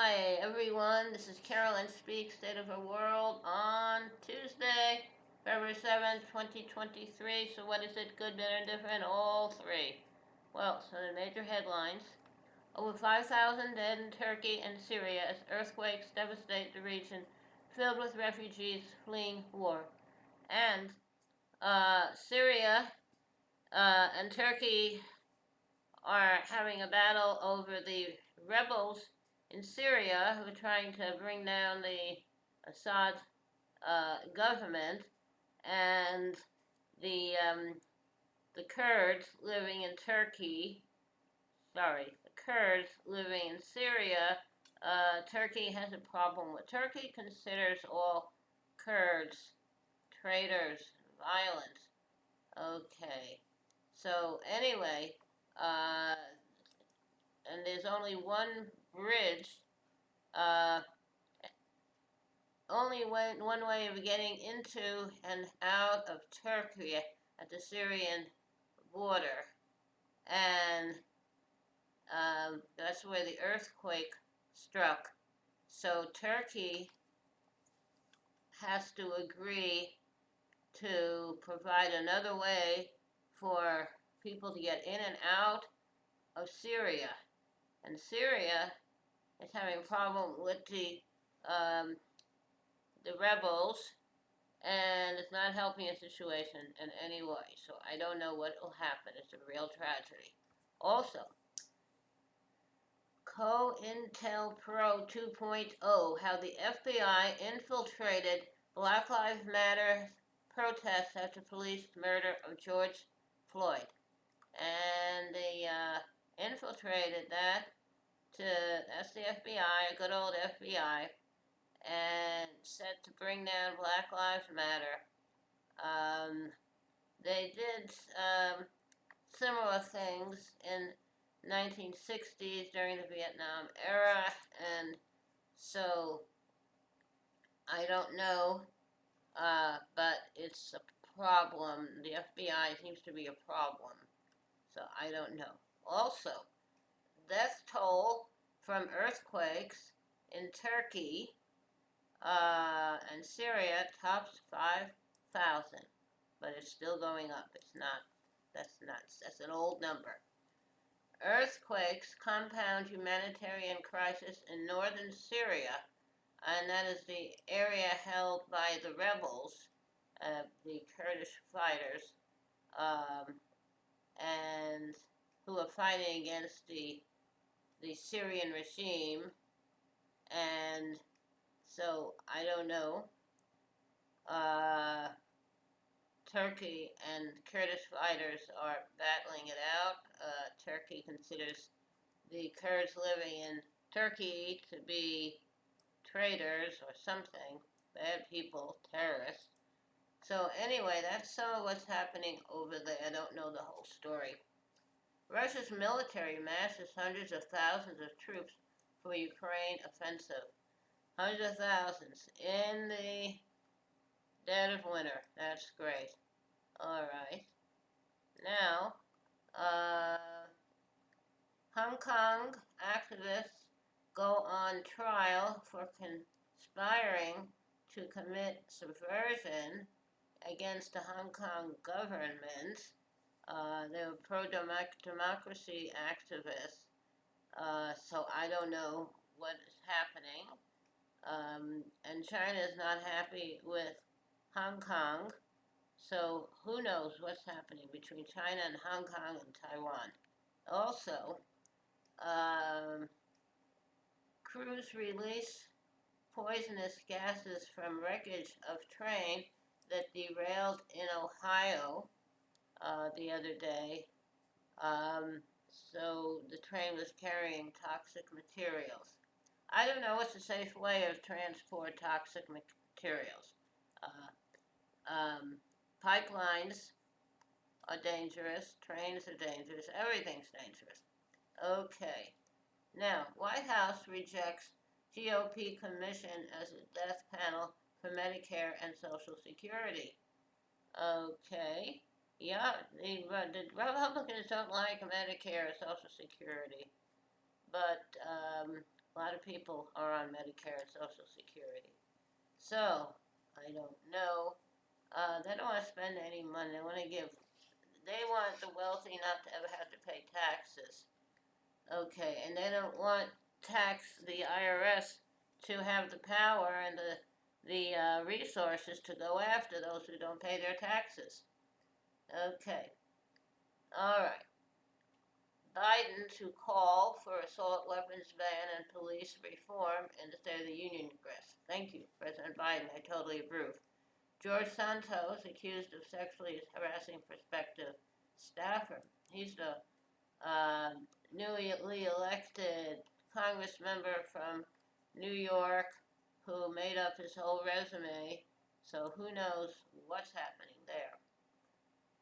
Hi everyone, this is Carolyn Speaks, State of the World on Tuesday, February 7th, 2023. So what is it, good, better, different? All three. Well, so the major headlines. Over 5,000 dead in Turkey and Syria as earthquakes devastate the region filled with refugees fleeing war. And Syria and Turkey are having a battle over the rebels in Syria who are trying to bring down the Assad government, and the um, the Kurds living in Turkey. Sorry, the Kurds living in Syria. Turkey has a problem with. Turkey considers all Kurds traitors, violent. Okay, so anyway, uh, and there's only one bridge, uh, only one way of getting into and out of Turkey at the Syrian border. And that's where the earthquake struck. So Turkey has to agree to provide another way for people to get in and out of Syria. And Syria is having a problem with um, the rebels, and it's not helping the situation in any way. So I don't know what will happen. It's a real tragedy. Also, COINTELPRO 2.0, how the FBI infiltrated Black Lives Matter protests after police murder of George Floyd. And they infiltrated that that's the FBI, a good old FBI, and set to bring down Black Lives Matter. Um, they did similar things in 1960s during the Vietnam era, and so I don't know, but it's a problem. The FBI seems to be a problem, so I don't know. Also, death toll from earthquakes in Turkey and Syria tops 5,000, but it's still going up. It's not, that's nuts. That's an old number. Earthquakes compound humanitarian crisis in northern Syria, and that is the area held by the rebels, the Kurdish fighters, um, and who are fighting against the Syrian regime. And so I don't know. Uh, Turkey and Kurdish fighters are battling it out. Turkey considers the Kurds living in Turkey to be traitors or something, bad people, terrorists. So anyway, that's some of what's happening over there. I don't know the whole story. Russia's military masses hundreds of thousands of troops for Ukraine offensive. Hundreds of thousands in the dead of winter. That's great. All right. Now, uh, Hong Kong activists go on trial for conspiring to commit subversion against the Hong Kong government. They were pro-democracy activists, so I don't know what is happening. And China is not happy with Hong Kong, so who knows what's happening between China and Hong Kong and Taiwan. Also, um, crews release poisonous gases from wreckage of train that derailed in Ohio the other day. So the train was carrying toxic materials. I don't know what's a safe way of transport toxic materials. Uh, um, Pipelines are dangerous, trains are dangerous, everything's dangerous. Okay. Now, White House rejects GOP commission as a death panel for Medicare and Social Security. Okay. Yeah, the Republicans don't like Medicare or Social Security, but A lot of people are on Medicare and Social Security. So, I don't know. They don't want to spend any money. They want the wealthy not to ever have to pay taxes. Okay, and they don't want the IRS to have the power and the resources to go after those who don't pay their taxes. Okay, all right. Biden to call for assault weapons ban and police reform in the State of the Union address. Thank you, President Biden. I totally approve. George Santos accused of sexually harassing prospective staffer. He's the newly elected Congress member from New York who made up his whole resume. So who knows what's happening there.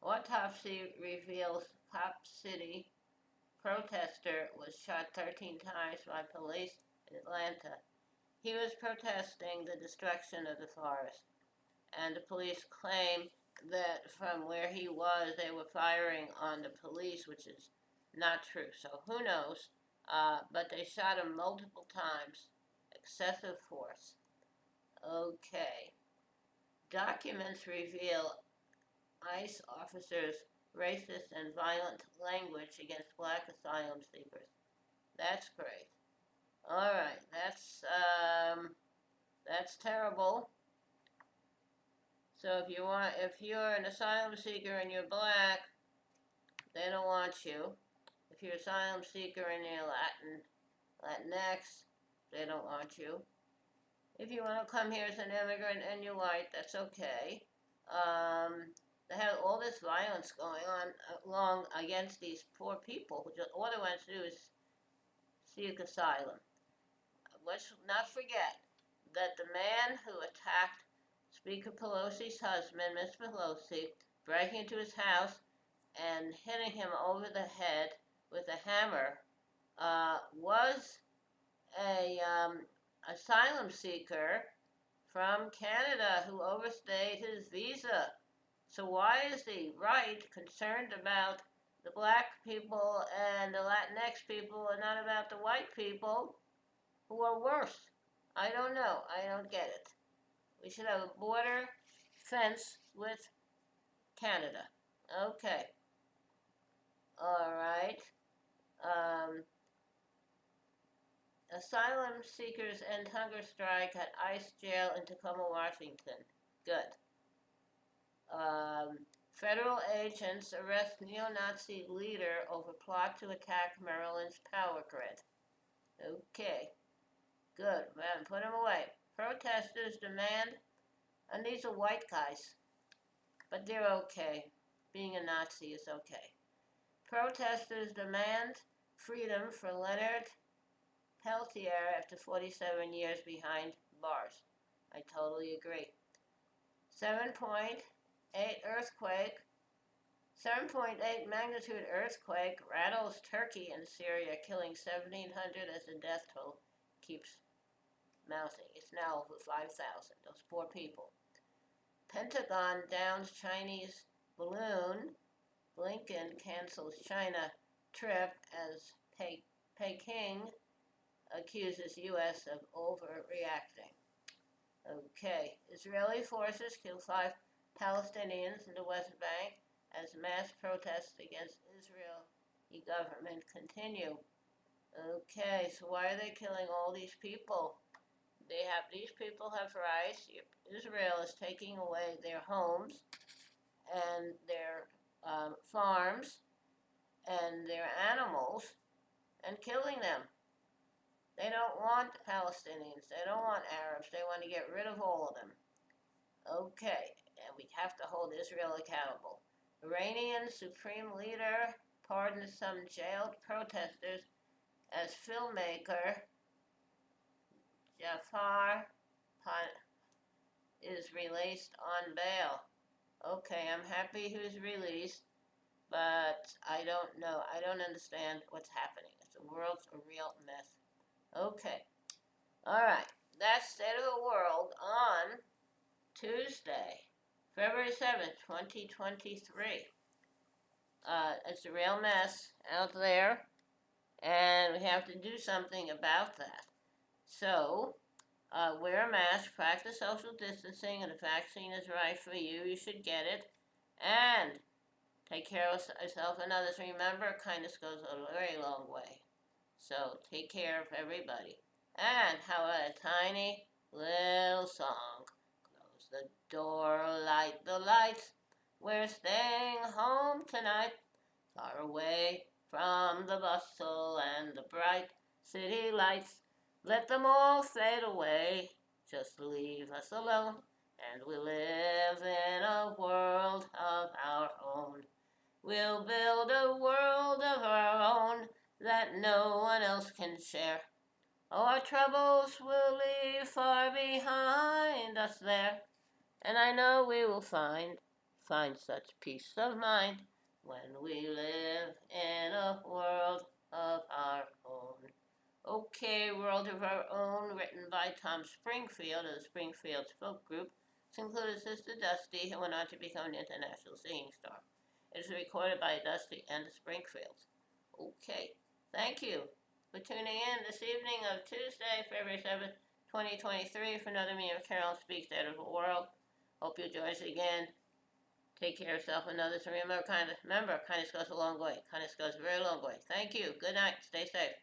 Autopsy reveals Cop City protester was shot 13 times by police in Atlanta. He was protesting the destruction of the forest, and the police claim that from where he was, they were firing on the police, which is not true. So who knows? But they shot him multiple times. Excessive force. Okay. Documents reveal ICE officers' racist and violent language against black asylum seekers. That's great. All right, that's terrible. So if you're an asylum seeker and you're black, they don't want you. If you're an asylum seeker and you're Latinx, they don't want you. If you want to come here as an immigrant and you're white, that's okay. They have all this violence going on along against these poor people who just all they want to do is seek asylum. Let's not forget that the man who attacked Speaker Pelosi's husband, Miss Pelosi, breaking into his house and hitting him over the head with a hammer, was a asylum seeker from Canada who overstayed his visa. So why is the right concerned about the black people and the Latinx people and not about the white people who are worse? I don't know. I don't get it. We should have a border fence with Canada. Okay. All right. Asylum seekers end hunger strike at ICE jail in Tacoma, Washington. Good. Federal agents arrest neo-Nazi leader over plot to attack Maryland's power grid. Okay. Good. Man, put him away. Protesters demand, and these are white guys, but they're okay. Being a Nazi is okay. Protesters demand freedom for Leonard Peltier after 47 years behind bars. I totally agree. 7.8 earthquake, 7.8 magnitude earthquake rattles Turkey and Syria, killing 1,700 as the death toll keeps mounting. It's now over 5,000. Those poor people. Pentagon downs Chinese balloon. Blinken cancels China trip as Peking accuses U.S. of overreacting. Okay, Israeli forces kill 5 Palestinians in the West Bank as mass protests against Israeli government continue. Okay, so why are they killing all these people? These people have rights. Israel is taking away their homes and their farms and their animals and killing them. They don't want Palestinians. They don't want Arabs. They want to get rid of all of them. Okay, and we have to hold Israel accountable. Iranian Supreme Leader pardons some jailed protesters as filmmaker Jafar is released on bail. Okay, I'm happy he was released, but I don't know. I don't understand what's happening. The world's a real mess. Okay. All right. That's State of the World on Tuesday, February 7th, 2023. It's a real mess out there, and we have to do something about that. So, wear a mask, practice social distancing, and if the vaccine is right for you, you should get it. And take care of yourself and others. Remember, kindness goes a very long way. So, take care of everybody. And how about a tiny little song? Close the door, light the lights. We're staying home tonight, far away from the bustle and the bright city lights. Let them all fade away. Just leave us alone, and we live in a world of our own. We'll build a world of our own that no one else can share. Our troubles will leave far behind us there, and I know we will find such peace of mind when we live in a world of our own. Okay, World of Our Own, written by Tom Springfield of the Springfield Folk Group. This included Sister Dusty, who went on to become an international singing star. It is recorded by Dusty and the Springfields. Okay, thank you for tuning in this evening of Tuesday, February 7th, 2023 for another meeting of Carol Speaks Out of the World. Hope you join us again. Take care of yourself and others. And remember, kindness goes a long way. Kindness goes a very long way. Thank you. Good night. Stay safe.